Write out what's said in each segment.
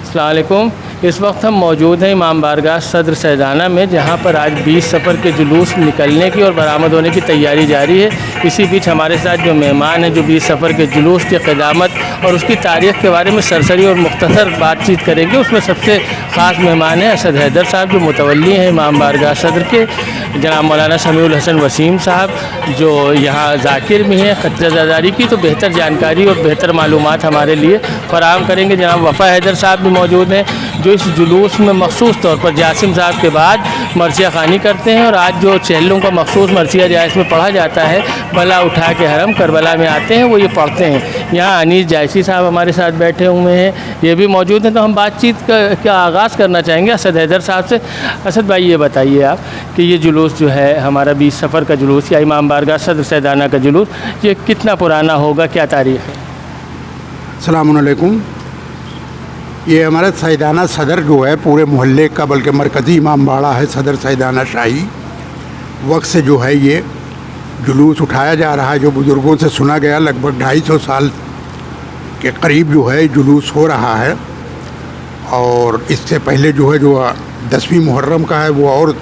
السلام علیکم. اس وقت ہم موجود ہیں امام بارگاہ صدر سیدانہ میں، جہاں پر آج 20 سفر کے جلوس نکلنے کی اور برآمد ہونے کی تیاری جاری ہے. اسی بیچ ہمارے ساتھ جو مہمان ہیں جو 20 سفر کے جلوس کی قیادت اور اس کی تاریخ کے بارے میں سرسری اور مختصر بات چیت کریں گے. اس میں سب سے خاص مہمان ہیں اسد حیدر صاحب جو متولی ہیں امام بارگاہ صدر کے، جناب مولانا سمیع الحسن وسیم صاحب جو یہاں ذاکر بھی ہیں خطیہ زاداری کی، تو بہتر جانکاری اور بہتر معلومات ہمارے لیے فراہم کریں گے. جناب وفا حیدر صاحب بھی موجود ہیں جو اس جلوس میں مخصوص طور پر جاسم صاحب کے بعد مرثیہ خوانی کرتے ہیں، اور آج جو چہلوں کا مخصوص مرثیہ جائز میں پڑھا جاتا ہے، بلا اٹھا کے حرم کربلا میں آتے ہیں، وہ یہ پڑھتے ہیں. یہاں انیس جائشی صاحب ہمارے ساتھ بیٹھے ہوئے ہیں، یہ بھی موجود ہیں. تو ہم بات چیت کا آغاز کرنا چاہیں گے اسد حیدر صاحب سے. اسد بھائی یہ بتائیے آپ کہ یہ جلوس جو ہے ہمارا 20 سفر کا جلوس یا امام بارگاہ صدر سیدانہ کا جلوس، یہ کتنا پرانا ہوگا، کیا تاریخ ہے؟ السلام علیکم. یہ ہمارا سیدانہ صدر جو ہے پورے محلے کا بلکہ مرکزی امام باڑہ ہے صدر سیدانہ شاہی. وقت سے جو ہے یہ جلوس اٹھایا جا رہا ہے، جو بزرگوں سے سنا گیا. لگ بھگ 250 سال کے قریب جو ہے جلوس ہو رہا ہے. اور اس سے پہلے جو ہے جو 10ویں محرم کا ہے وہ اور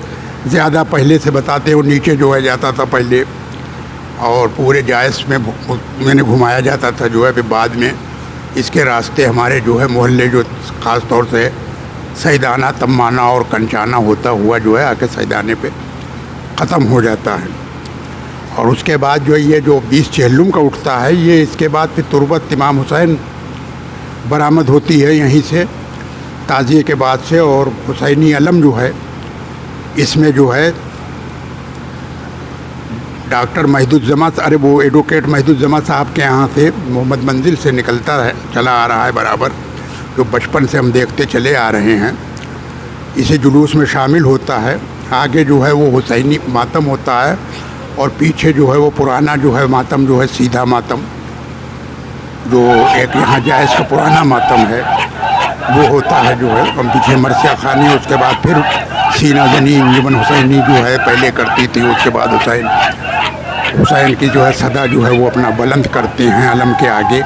زیادہ پہلے سے بتاتے ہیں. وہ نیچے جو ہے جاتا تھا پہلے اور پورے جائز میں نے گھمایا جاتا تھا جو ہے. پھر بعد میں اس کے راستے ہمارے جو ہے محلے جو خاص طور سے سیدانہ تمانہ اور کنچانہ ہوتا ہوا جو ہے آ کے سیدانے پہ ختم ہو جاتا ہے. اور اس کے بعد جو ہے یہ جو 20 چہلم کا اٹھتا ہے، یہ اس کے بعد پھر تربت امام حسین برآمد ہوتی ہے یہیں سے تعزیے کے بعد سے. اور حسینی علم جو ہے اس میں جو ہے ڈاکٹر مہد الزماں وہ ایڈوکیٹ مہد الزماں صاحب کے یہاں سے محمد منزل سے نکلتا ہے، چلا آ رہا ہے برابر، جو بچپن سے ہم دیکھتے چلے آ رہے ہیں. اسے جلوس میں شامل ہوتا ہے. آگے جو ہے وہ حسینی ماتم ہوتا ہے اور پیچھے جو ہے وہ پرانا جو ہے ماتم جو ہے سیدھا ماتم جو ایک یہاں جائز کا پرانا ماتم ہے وہ ہوتا ہے جو ہے. ہم پیچھے مرثیہ خوانی، اس کے بعد پھر سینہ زنی انجمن حسینی جو ہے پہلے کرتی تھی. اس کے بعد حسین کی جو ہے صدا جو ہے وہ اپنا بلند کرتے ہیں علم کے آگے،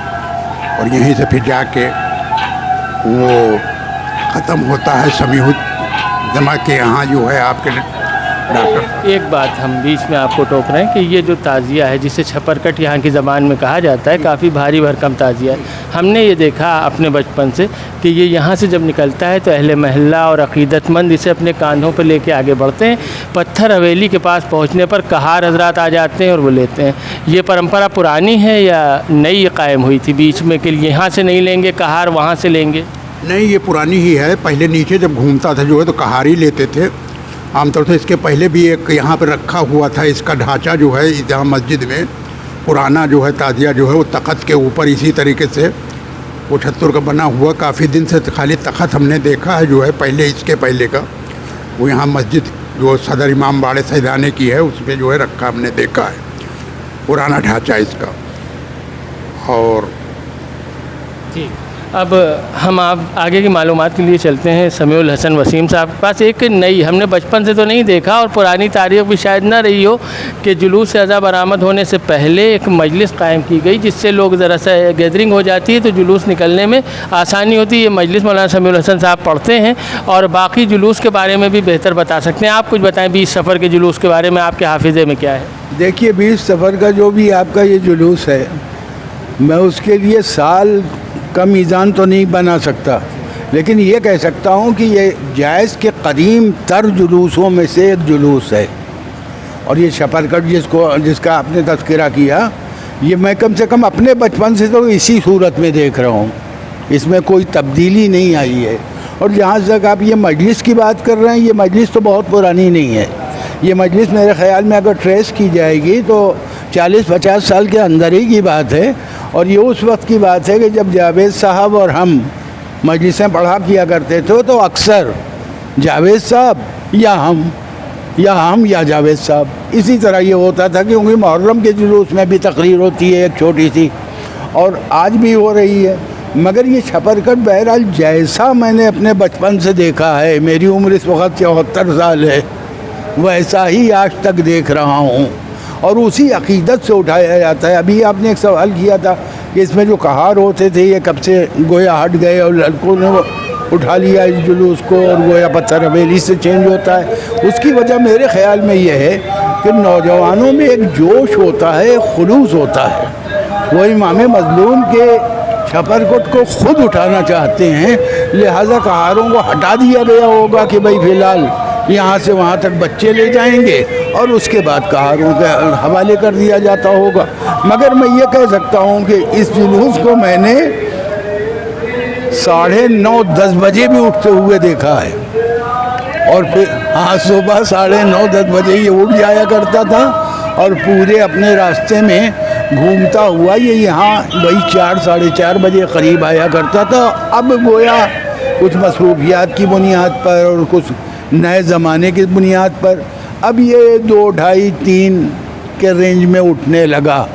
اور یہیں سے پھر جا کے وہ ختم ہوتا ہے سمیع الزماں کے یہاں جو ہے آپ کے ڈاکٹر. ایک بات ہم بیچ میں آپ کو ٹوک رہے ہیں کہ یہ جو تعزیہ ہے جسے چھپرکٹ یہاں کی زبان میں کہا جاتا ہے، کافی بھاری بھرکم تعزیہ ہے. ہم نے یہ دیکھا اپنے بچپن سے کہ یہ یہاں سے جب نکلتا ہے تو اہل محلہ اور عقیدت مند اسے اپنے کاندھوں پہ لے کے آگے بڑھتے ہیں. پتھر حویلی کے پاس پہنچنے پر کہار حضرات آ جاتے ہیں اور وہ لیتے ہیں. یہ پرمپرا پرانی ہے یا نئی قائم ہوئی تھی بیچ میں کہ یہاں سے نہیں لیں گے کہار وہاں سے لیں گے؟ نہیں، یہ پرانی ہی ہے. پہلے نیچے جب گھومتا تھا جو ہے تو کہار ہی لیتے تھے عام طور سے. اس کے پہلے بھی ایک یہاں پہ رکھا ہوا تھا اس کا ڈھانچہ جو ہے جہاں مسجد میں پرانا جو ہے تعزیہ جو ہے وہ تخت کے اوپر اسی طریقے سے وہ چھتر کا بنا ہوا. کافی دن سے خالی تخت ہم نے دیکھا ہے جو ہے پہلے اس کے پہلے کا وہ یہاں مسجد جو صدر امام باڑے سیدانے کی ہے اس میں جو ہے رکھا ہم نے دیکھا ہے پرانا ڈھانچہ اس کا. اور جی اب ہم آپ آگے کی معلومات کے لیے چلتے ہیں سمیع الحسن وسیم صاحب کے پاس. ایک نئی ہم نے بچپن سے تو نہیں دیکھا اور پرانی تاریخ بھی شاید نہ رہی ہو کہ جلوس اعضا برآمد ہونے سے پہلے ایک مجلس قائم کی گئی جس سے لوگ ذرا سا گیدرنگ ہو جاتی ہے تو جلوس نکلنے میں آسانی ہوتی ہے. یہ مجلس مولانا سمیع الحسن صاحب پڑھتے ہیں اور باقی جلوس کے بارے میں بھی بہتر بتا سکتے ہیں. آپ کچھ بتائیں 20 سفر کے جلوس کے بارے میں، آپ کے حافظے میں کیا ہے؟ دیکھیے 20 سفر کا جو بھی آپ کا یہ جلوس ہے، میں اس کے لیے سال کا میزان تو نہیں بنا سکتا، لیکن یہ کہہ سکتا ہوں کہ یہ جائز کے قدیم تر جلوسوں میں سے ایک جلوس ہے. اور یہ چھپرکٹ جس کا آپ نے تذکرہ کیا، یہ میں کم سے کم اپنے بچپن سے تو اسی صورت میں دیکھ رہا ہوں، اس میں کوئی تبدیلی نہیں آئی ہے. اور جہاں تک آپ یہ مجلس کی بات کر رہے ہیں، یہ مجلس تو بہت پرانی نہیں ہے. یہ مجلس میرے خیال میں اگر ٹریس کی جائے گی تو 40-50 سال کے اندر ہی کی بات ہے. اور یہ اس وقت کی بات ہے کہ جب جاوید صاحب اور ہم مجلسیں پڑھا کیا کرتے تھے تو اکثر جاوید صاحب یا ہم یا جاوید صاحب، اسی طرح یہ ہوتا تھا. کیونکہ محرم کے جلوس میں بھی تقریر ہوتی ہے ایک چھوٹی سی، اور آج بھی ہو رہی ہے. مگر یہ چھپرکٹ بہرحال جیسا میں نے اپنے بچپن سے دیکھا ہے، میری عمر اس وقت 74 سال ہے، ویسا ہی آج تک دیکھ رہا ہوں اور اسی عقیدت سے اٹھایا جاتا ہے. ابھی آپ نے ایک سوال کیا تھا کہ اس میں جو کہار ہوتے تھے یہ کب سے گویا ہٹ گئے اور لڑکوں نے وہ اٹھا لیا اس جلوس کو اور گویا پتھر حویلی سے چینج ہوتا ہے. اس کی وجہ میرے خیال میں یہ ہے کہ نوجوانوں میں ایک جوش ہوتا ہے، خلوص ہوتا ہے. وہ امام مظلوم کے چھپر کٹ کو خود اٹھانا چاہتے ہیں، لہٰذا کہاروں کو ہٹا دیا گیا ہوگا کہ بھائی فی الحال یہاں سے وہاں تک بچے لے جائیں گے اور اس کے بعد کہاروں کے حوالے کر دیا جاتا ہوگا. مگر میں یہ کہہ سکتا ہوں کہ اس جلوس کو میں نے 9:30 10 بجے بھی اٹھتے ہوئے دیکھا ہے، اور پھر صبح 9:30 10 بجے یہ اٹھ جایا کرتا تھا اور پورے اپنے راستے میں گھومتا ہوا یہ یہاں وہی 4 ساڑھے 4 بجے قریب آیا کرتا تھا. اب گویا کچھ مصروفیات کی بنیاد پر اور کچھ نئے زمانے کی بنیاد پر اب یہ 2 ڈھائی 3 کے رینج میں اٹھنے لگا.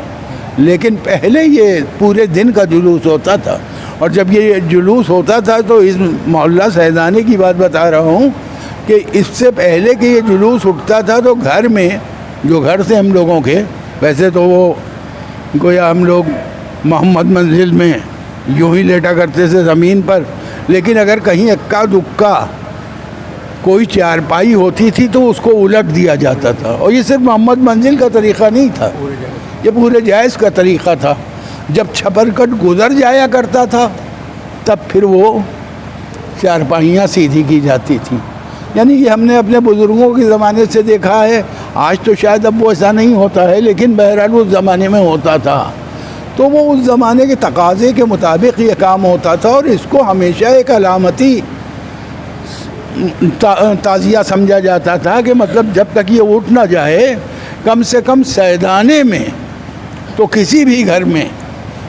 لیکن پہلے یہ پورے دن کا جلوس ہوتا تھا، اور جب یہ جلوس ہوتا تھا تو اس محلہ سیدانے کی بات بتا رہا ہوں کہ اس سے پہلے کہ یہ جلوس اٹھتا تھا تو گھر میں جو گھر سے ہم لوگوں کے، ویسے تو وہ گویا ہم لوگ محمد منزل میں یوں ہی لیٹا کرتے تھے زمین پر، لیکن اگر کہیں اکا دکا کوئی چارپائی ہوتی تھی تو اس کو الٹ دیا جاتا تھا. اور یہ صرف محمد منزل کا طریقہ نہیں تھا، یہ پورے جائز کا طریقہ تھا. جب چھپر کٹ گزر جایا کرتا تھا تب پھر وہ چارپائیاں سیدھی کی جاتی تھیں. یعنی یہ ہم نے اپنے بزرگوں کے زمانے سے دیکھا ہے. آج تو شاید اب وہ ایسا نہیں ہوتا ہے، لیکن بہرحال اس زمانے میں ہوتا تھا. تو وہ اس زمانے کے تقاضے کے مطابق یہ کام ہوتا تھا، اور اس کو ہمیشہ ایک علامتی تعزیہ سمجھا جاتا تھا کہ مطلب جب تک یہ اٹھ نہ جائے کم سے کم سیدانے میں تو کسی بھی گھر میں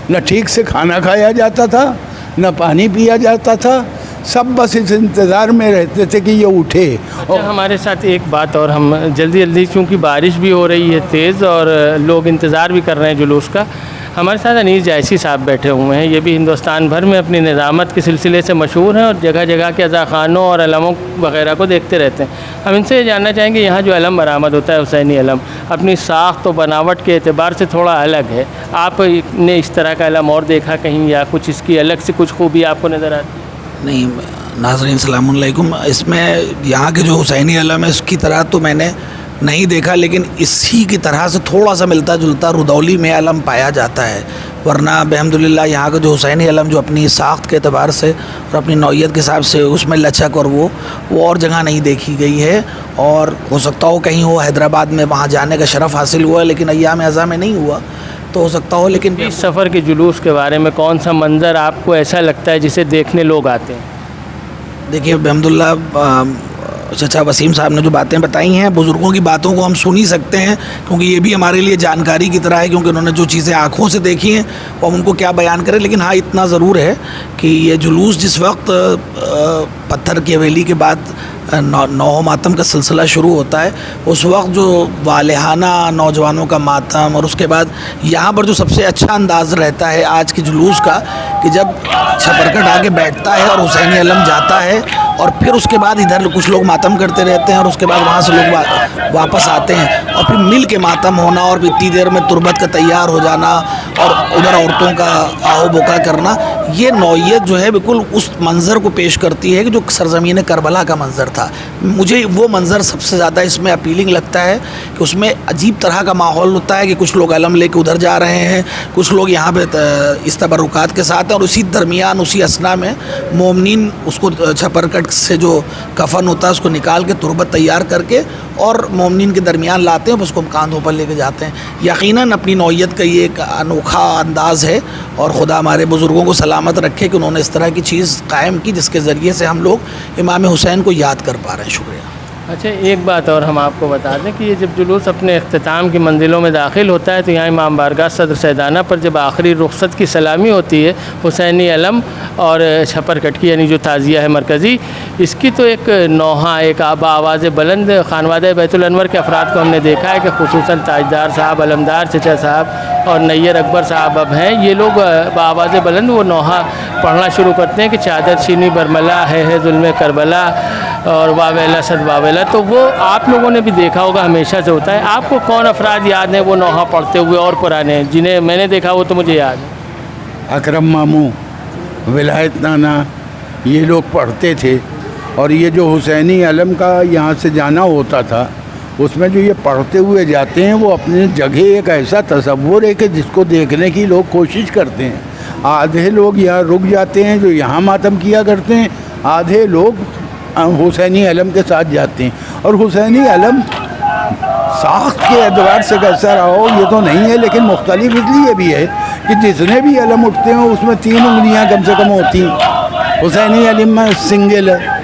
نہ ٹھیک سے کھانا کھایا جاتا تھا نہ پانی پیا جاتا تھا. سب بس اس انتظار میں رہتے تھے کہ یہ اٹھے. اور ہمارے ساتھ ایک بات اور، ہم جلدی چونکہ بارش بھی ہو رہی ہے تیز اور لوگ انتظار بھی کر رہے ہیں جلوس کا. ہمارے ساتھ انیس جائسی صاحب بیٹھے ہوئے ہیں. یہ بھی ہندوستان بھر میں اپنی نظامت کے سلسلے سے مشہور ہیں اور جگہ جگہ کے عزاخانوں اور علموں وغیرہ کو دیکھتے رہتے ہیں. ہم ان سے یہ جاننا چاہیں گے یہاں جو علم برآمد ہوتا ہے حسینی علم اپنی ساخت و بناوٹ کے اعتبار سے تھوڑا الگ ہے. آپ نے اس طرح کا علم اور دیکھا کہیں، یا کچھ اس کی الگ سے کچھ خوبی آپ کو نظر آتی؟ نہیں ناظرین السلام علیکم. اس میں یہاں کے جو حسینی علم ہے اس کی طرح تو میں نے نہیں دیکھا، لیکن اسی کی طرح سے تھوڑا سا ملتا جلتا رودولی میں علم پایا جاتا ہے. ورنہ بحمدللہ یہاں کا جو حسینی علم جو اپنی ساخت کے اعتبار سے اور اپنی نوعیت کے حساب سے اس میں لچک اور وہ اور جگہ نہیں دیکھی گئی ہے. اور ہو سکتا ہو کہیں وہ حیدرآباد میں وہاں جانے کا شرف حاصل ہوا ہے، لیکن ایام اعزاں میں نہیں ہوا تو ہو سکتا ہو. لیکن اس سفر کے جلوس کے بارے میں کون سا منظر آپ کو ایسا لگتا ہے جسے دیکھنے لوگ آتے ہیں؟ دیکھیے بحمدللہ چچا وسیم صاحب نے جو باتیں بتائی ہیں، بزرگوں کی باتوں کو ہم سن ہی سکتے ہیں کیونکہ یہ بھی ہمارے لیے جانکاری کی طرح ہے، کیونکہ انہوں نے جو چیزیں آنکھوں سے دیکھی ہیں وہ ہم ان کو کیا بیان کریں. لیکن ہاں اتنا ضرور ہے کہ یہ جلوس جس وقت پتھر کی حویلی کے بعد نوح ماتم کا سلسلہ شروع ہوتا ہے، اس وقت جو والہانہ نوجوانوں کا ماتم، اور اس کے بعد یہاں پر جو سب سے اچھا انداز رہتا ہے آج کے جلوس کا کہ جب چھپرکٹ آ کے بیٹھتا ہے اور حسینی علم جاتا ہے اور پھر اس کے بعد ادھر کچھ لوگ ماتم کرتے رہتے ہیں اور اس کے بعد وہاں سے لوگ واپس آتے ہیں اور پھر مل کے ماتم ہونا اور پھر اتنی دیر میں تربت کا تیار ہو جانا اور ادھر عورتوں کا آہو بکا کرنا، یہ نوعیت جو ہے بالکل اس منظر کو پیش کرتی ہے کہ جو سرزمین کربلا کا منظر تھا. مجھے وہ منظر سب سے زیادہ اس میں اپیلنگ لگتا ہے کہ اس میں عجیب طرح کا ماحول ہوتا ہے کہ کچھ لوگ علم لے کے ادھر جا رہے ہیں، کچھ لوگ یہاں پہ اس تبرکات کے ساتھ ہیں، اور اسی درمیان اسی اثنا میں مومنین اس کو چھپرکٹ سے جو کفن ہوتا ہے اس کو نکال کے تربت تیار کر کے اور مومنین کے درمیان لاتے ہیں، اس کو کاندھوں پر لے کے جاتے ہیں. یقیناً اپنی نوعیت کا یہ ایک انوکھا انداز ہے، اور خدا ہمارے بزرگوں کو سلامت رکھے کہ انہوں نے اس طرح کی چیز قائم کی جس کے ذریعے سے ہم لوگ امام حسین کو یاد کر پا رہے ہیں. شکریہ. اچھا ایک بات اور ہم آپ کو بتا دیں کہ یہ جب جلوس اپنے اختتام کی منزلوں میں داخل ہوتا ہے تو یہاں امام بارگاہ صدر سیدانہ پر جب آخری رخصت کی سلامی ہوتی ہے حسینی علم اور چھپر کٹ کی، یعنی جو تعزیہ ہے مرکزی، اس کی تو ایک نوحہ ایک آواز بلند خانوادہ بیت الانور کے افراد کو ہم نے دیکھا ہے کہ خصوصاً تاجدار صاحب، علمدار چچا صاحب اور نیر اکبر صاحب اب ہیں، یہ لوگ بآواز بلند وہ نوحہ پڑھنا شروع کرتے ہیں کہ چادر چینی برملا ہے ظلم کربلا اور واویلا صد واویلا. تو وہ آپ لوگوں نے بھی دیکھا ہوگا ہمیشہ سے ہوتا ہے. آپ کو کون افراد یاد ہیں وہ نوحہ پڑھتے ہوئے اور پرانے جنہیں میں نے دیکھا وہ تو مجھے یاد ہے؟ اکرم ماموں، ولایت نانا، یہ لوگ پڑھتے تھے. اور یہ جو حسینی علم کا یہاں سے جانا ہوتا تھا اس میں جو یہ پڑھتے ہوئے جاتے ہیں وہ اپنی جگہ ایک ایسا تصور ہے کہ جس کو دیکھنے کی لوگ کوشش کرتے ہیں. آدھے لوگ یہاں رک جاتے ہیں جو یہاں ماتم کیا کرتے ہیں, آدھے لوگ حسینی علم کے ساتھ جاتے ہیں. اور حسینی علم ساخت کے اعتبار سے کیسا رہا ہو یہ تو نہیں ہے, لیکن مختلف اس لیے بھی ہے کہ جتنے بھی علم اٹھتے ہیں اس میں 3 انگلیاں کم سے کم ہوتی ہیں. حسینی علم میں سنگل ہے.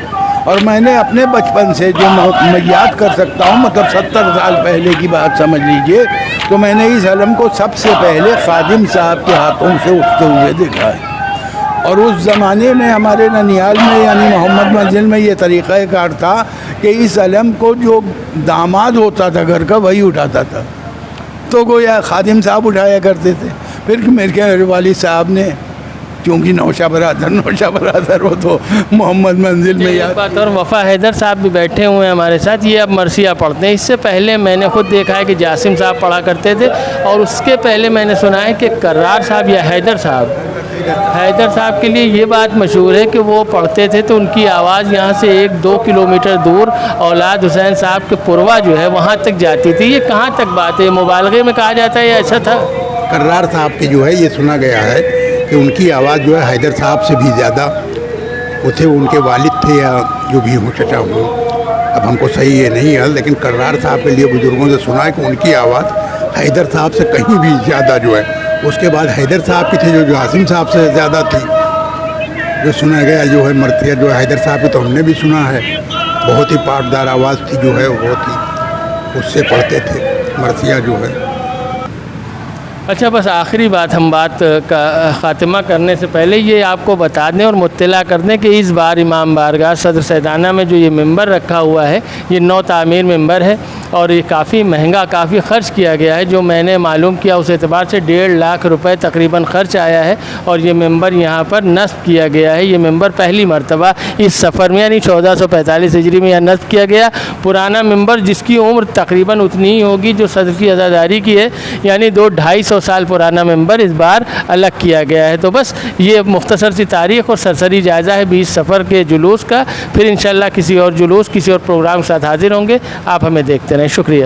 اور میں نے اپنے بچپن سے جو میں یاد کر سکتا ہوں, مطلب 70 سال پہلے کی بات سمجھ لیجئے, تو میں نے اس علم کو سب سے پہلے خادم صاحب کے ہاتھوں سے اٹھتے ہوئے دیکھا ہے. اور اس زمانے میں ہمارے ننیال میں یعنی محمد منزل میں یہ طریقہ کار تھا کہ اس علم کو جو داماد ہوتا تھا گھر کا وہی اٹھاتا تھا. تو گویا خادم صاحب اٹھایا کرتے تھے. پھر میرے والد صاحب نے, کیونکہ نوشہ برادر وہ تو محمد منزل میں یاد. بات اور وفا حیدر صاحب بھی بیٹھے ہوئے ہیں ہمارے ساتھ, یہ اب مرثیہ پڑھتے ہیں. اس سے پہلے میں نے خود دیکھا ہے کہ جاسم صاحب پڑھا کرتے تھے, اور اس کے پہلے میں نے سنا ہے کہ کرار صاحب یا حیدر صاحب کے لیے یہ بات مشہور ہے کہ وہ پڑھتے تھے تو ان کی آواز یہاں سے 1-2 کلومیٹر دور اولاد حسین صاحب کے پروا جو ہے وہاں تک جاتی تھی. یہ کہاں تک بات ہے؟ مبالغے میں کہا جاتا ہے یا ایسا تھا؟ کرار صاحب کی جو ہے یہ سنا گیا ہے کہ ان کی آواز جو ہے حیدر صاحب سے بھی زیادہ, وہ تھے ان کے والد تھے یا جو بھی ہوں چچا ہوں, اب ہم کو صحیح یہ نہیں ہے, لیکن کرار صاحب کے لیے بزرگوں سے سنا ہے کہ ان کی آواز حیدر صاحب سے کہیں بھی زیادہ جو ہے. اس کے بعد حیدر صاحب کی تھی جو جاسم صاحب سے زیادہ تھی, جو سنا گیا جو ہے مرثیہ جو ہے حیدر صاحب کی, تو ہم نے بھی سنا ہے. بہت ہی پاٹدار آواز تھی جو ہے, بہت ہی اس سے پڑھتے تھے مرثیہ جو ہے. اچھا, بس آخری بات, ہم بات کا خاتمہ کرنے سے پہلے یہ آپ کو بتا دیں اور مطلع کر دیں کہ اس بار امام بارگاہ صدر سیدانہ میں جو یہ ممبر رکھا ہوا ہے یہ نو تعمیر ممبر ہے, اور یہ کافی مہنگا, کافی خرچ کیا گیا ہے. جو میں نے معلوم کیا اس اعتبار سے 1.5 لاکھ روپے تقریباً خرچ آیا ہے, اور یہ ممبر یہاں پر نصب کیا گیا ہے. یہ ممبر پہلی مرتبہ اس سفر میں یعنی 1445 ہجری میں یہاں نصب کیا گیا. پرانا ممبر جس کی عمر تقریباً اتنی ہی ہوگی جو صدر کی عزاداری کی ہے, یعنی 200-250 سال پرانا ممبر اس بار الگ کیا گیا ہے. تو بس یہ مختصر سی تاریخ اور سرسری جائزہ ہے 20 سفر کے جلوس کا. پھر انشاءاللہ کسی اور جلوس, کسی اور پروگرام کے ساتھ حاضر ہوں گے. آپ ہمیں دیکھتے رہیں. شکریہ.